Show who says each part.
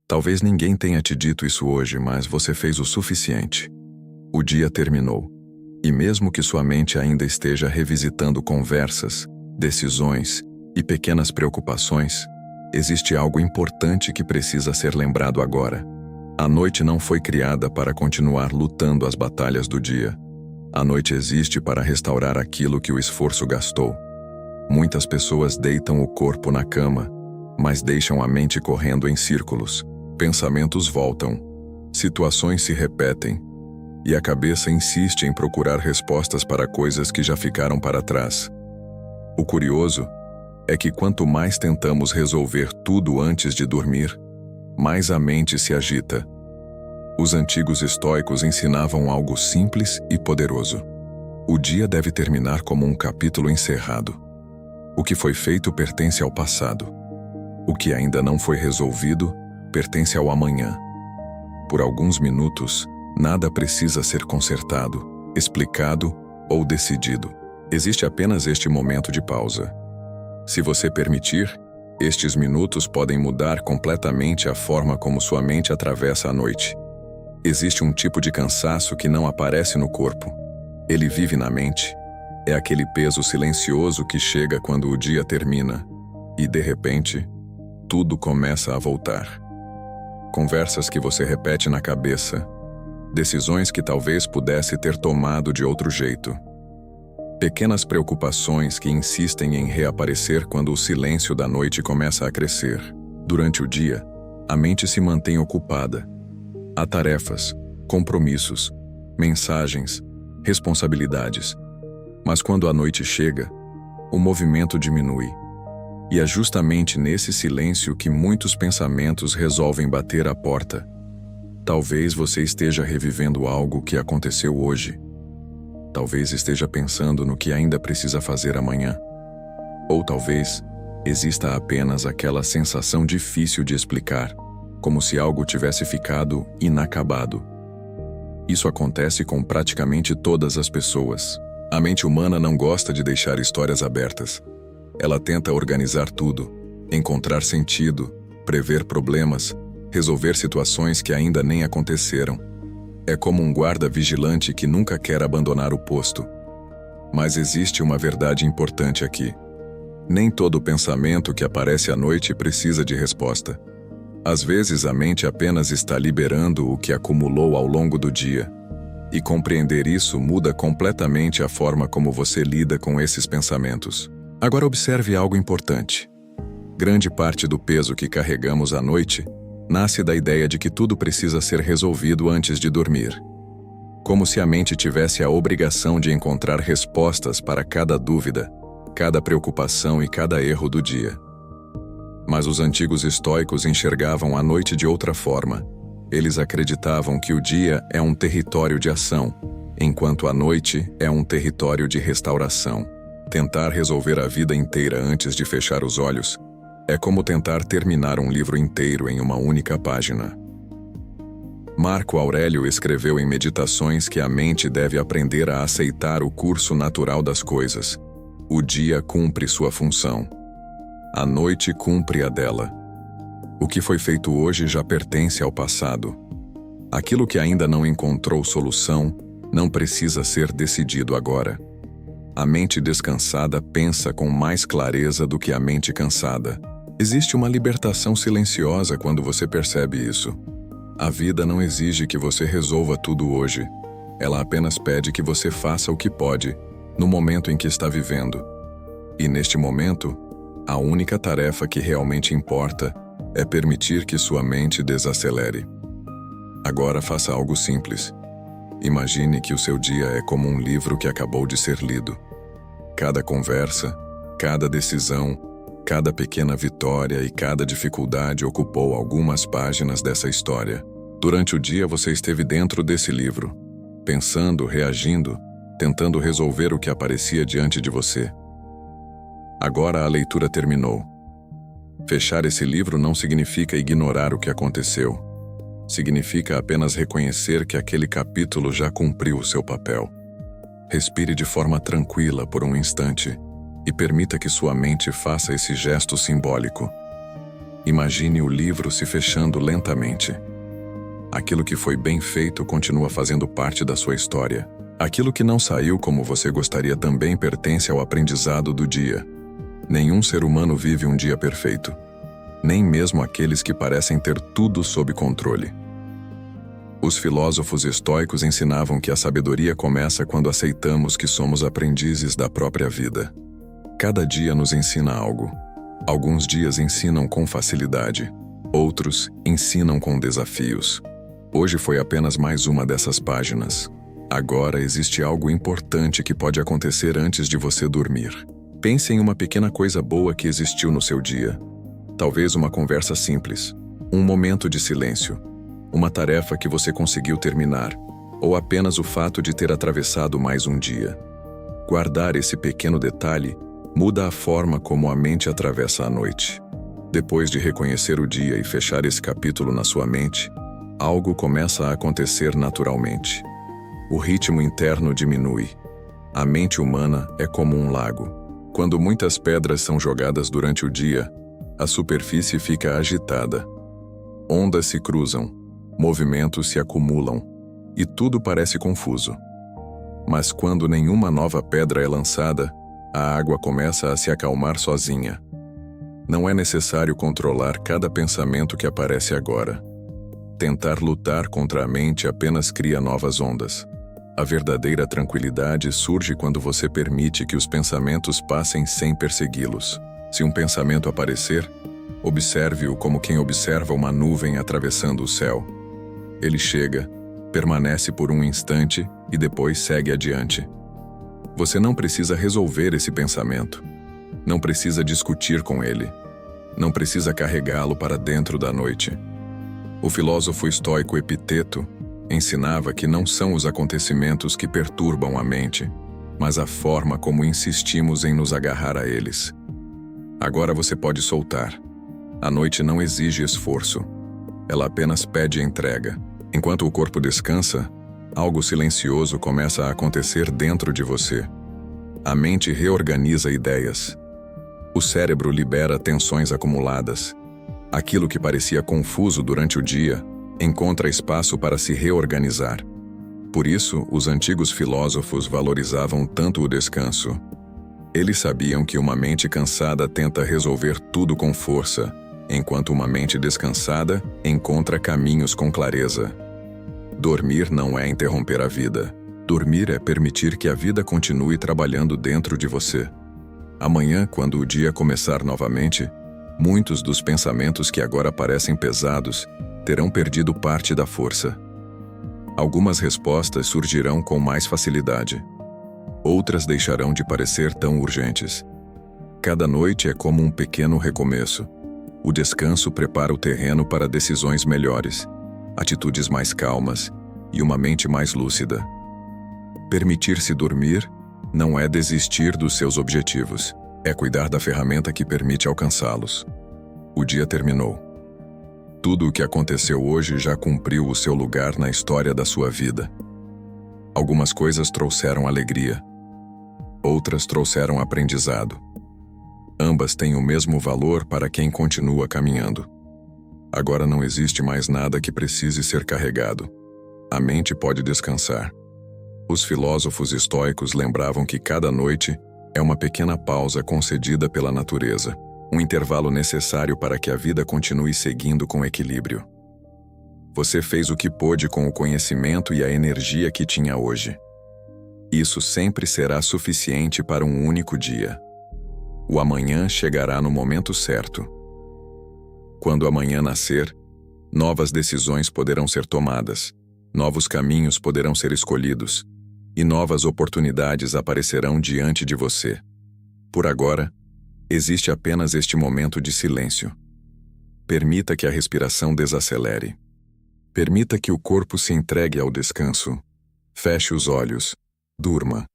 Speaker 1: Talvez ninguém tenha te dito isso hoje, mas você fez o suficiente. O dia terminou. E mesmo que sua mente ainda esteja revisitando conversas, decisões e pequenas preocupações, existe algo importante que precisa ser lembrado agora. A noite não foi criada para continuar lutando as batalhas do dia. A noite existe para restaurar aquilo que o esforço gastou. Muitas pessoas deitam o corpo na cama, mas deixam a mente correndo em círculos. Pensamentos voltam, situações se repetem, e a cabeça insiste em procurar respostas para coisas que já ficaram para trás. O curioso é que quanto mais tentamos resolver tudo antes de dormir, mais a mente se agita. Os antigos estoicos ensinavam algo simples e poderoso. O dia deve terminar como um capítulo encerrado. O que foi feito pertence ao passado. O que ainda não foi resolvido pertence ao amanhã. Por alguns minutos, nada precisa ser consertado, explicado ou decidido. Existe apenas este momento de pausa. Se você permitir, estes minutos podem mudar completamente a forma como sua mente atravessa a noite. Existe um tipo de cansaço que não aparece no corpo. Ele vive na mente. É aquele peso silencioso que chega quando o dia termina e, de repente, tudo começa a voltar. Conversas que você repete na cabeça, decisões que talvez pudesse ter tomado de outro jeito. Pequenas preocupações que insistem em reaparecer quando o silêncio da noite começa a crescer. Durante o dia, a mente se mantém ocupada. Há tarefas, compromissos, mensagens, responsabilidades. Mas quando a noite chega, o movimento diminui. E é justamente nesse silêncio que muitos pensamentos resolvem bater à porta. Talvez você esteja revivendo algo que aconteceu hoje. Talvez esteja pensando no que ainda precisa fazer amanhã. Ou talvez exista apenas aquela sensação difícil de explicar, como se algo tivesse ficado inacabado. Isso acontece com praticamente todas as pessoas. A mente humana não gosta de deixar histórias abertas. Ela tenta organizar tudo, encontrar sentido, prever problemas, resolver situações que ainda nem aconteceram. É como um guarda vigilante que nunca quer abandonar o posto. Mas existe uma verdade importante aqui. Nem todo pensamento que aparece à noite precisa de resposta. Às vezes a mente apenas está liberando o que acumulou ao longo do dia. E compreender isso muda completamente a forma como você lida com esses pensamentos. Agora observe algo importante. Grande parte do peso que carregamos à noite nasce da ideia de que tudo precisa ser resolvido antes de dormir. Como se a mente tivesse a obrigação de encontrar respostas para cada dúvida, cada preocupação e cada erro do dia. Mas os antigos estoicos enxergavam a noite de outra forma. Eles acreditavam que o dia é um território de ação, enquanto a noite é um território de restauração. Tentar resolver a vida inteira antes de fechar os olhos é como tentar terminar um livro inteiro em uma única página. Marco Aurélio escreveu em Meditações que a mente deve aprender a aceitar o curso natural das coisas. O dia cumpre sua função. A noite cumpre a dela. O que foi feito hoje já pertence ao passado. Aquilo que ainda não encontrou solução não precisa ser decidido agora. A mente descansada pensa com mais clareza do que a mente cansada. Existe uma libertação silenciosa quando você percebe isso. A vida não exige que você resolva tudo hoje. Ela apenas pede que você faça o que pode, no momento em que está vivendo. E neste momento, a única tarefa que realmente importa é permitir que sua mente desacelere. Agora faça algo simples. Imagine que o seu dia é como um livro que acabou de ser lido. Cada conversa, cada decisão, cada pequena vitória e cada dificuldade ocupou algumas páginas dessa história. Durante o dia você esteve dentro desse livro, pensando, reagindo, tentando resolver o que aparecia diante de você. Agora a leitura terminou. Fechar esse livro não significa ignorar o que aconteceu. Significa apenas reconhecer que aquele capítulo já cumpriu o seu papel. Respire de forma tranquila por um instante e permita que sua mente faça esse gesto simbólico. Imagine o livro se fechando lentamente. Aquilo que foi bem feito continua fazendo parte da sua história. Aquilo que não saiu como você gostaria também pertence ao aprendizado do dia. Nenhum ser humano vive um dia perfeito, nem mesmo aqueles que parecem ter tudo sob controle. Os filósofos estoicos ensinavam que a sabedoria começa quando aceitamos que somos aprendizes da própria vida. Cada dia nos ensina algo. Alguns dias ensinam com facilidade, outros ensinam com desafios. Hoje foi apenas mais uma dessas páginas. Agora existe algo importante que pode acontecer antes de você dormir. Pense em uma pequena coisa boa que existiu no seu dia. Talvez uma conversa simples, um momento de silêncio, uma tarefa que você conseguiu terminar, ou apenas o fato de ter atravessado mais um dia. Guardar esse pequeno detalhe muda a forma como a mente atravessa a noite. Depois de reconhecer o dia e fechar esse capítulo na sua mente, algo começa a acontecer naturalmente. O ritmo interno diminui. A mente humana é como um lago. Quando muitas pedras são jogadas durante o dia, a superfície fica agitada. Ondas se cruzam, movimentos se acumulam, e tudo parece confuso. Mas quando nenhuma nova pedra é lançada, a água começa a se acalmar sozinha. Não é necessário controlar cada pensamento que aparece agora. Tentar lutar contra a mente apenas cria novas ondas. A verdadeira tranquilidade surge quando você permite que os pensamentos passem sem persegui-los. Se um pensamento aparecer, observe-o como quem observa uma nuvem atravessando o céu. Ele chega, permanece por um instante e depois segue adiante. Você não precisa resolver esse pensamento. Não precisa discutir com ele. Não precisa carregá-lo para dentro da noite. O filósofo estoico Epiteto ensinava que não são os acontecimentos que perturbam a mente, mas a forma como insistimos em nos agarrar a eles. Agora você pode soltar. A noite não exige esforço. Ela apenas pede entrega. Enquanto o corpo descansa, algo silencioso começa a acontecer dentro de você. A mente reorganiza ideias. O cérebro libera tensões acumuladas. Aquilo que parecia confuso durante o dia encontra espaço para se reorganizar. Por isso, os antigos filósofos valorizavam tanto o descanso. Eles sabiam que uma mente cansada tenta resolver tudo com força, enquanto uma mente descansada encontra caminhos com clareza. Dormir não é interromper a vida. Dormir é permitir que a vida continue trabalhando dentro de você. Amanhã, quando o dia começar novamente, muitos dos pensamentos que agora parecem pesados terão perdido parte da força. Algumas respostas surgirão com mais facilidade. Outras deixarão de parecer tão urgentes. Cada noite é como um pequeno recomeço. O descanso prepara o terreno para decisões melhores, atitudes mais calmas e uma mente mais lúcida. Permitir-se dormir não é desistir dos seus objetivos, é cuidar da ferramenta que permite alcançá-los. O dia terminou. Tudo o que aconteceu hoje já cumpriu o seu lugar na história da sua vida. Algumas coisas trouxeram alegria, outras trouxeram aprendizado. Ambas têm o mesmo valor para quem continua caminhando. Agora não existe mais nada que precise ser carregado. A mente pode descansar. Os filósofos estoicos lembravam que cada noite é uma pequena pausa concedida pela natureza, um intervalo necessário para que a vida continue seguindo com equilíbrio. Você fez o que pôde com o conhecimento e a energia que tinha hoje. Isso sempre será suficiente para um único dia. O amanhã chegará no momento certo. Quando amanhã nascer, novas decisões poderão ser tomadas, novos caminhos poderão ser escolhidos, e novas oportunidades aparecerão diante de você. Por agora, existe apenas este momento de silêncio. Permita que a respiração desacelere. Permita que o corpo se entregue ao descanso. Feche os olhos. Durma.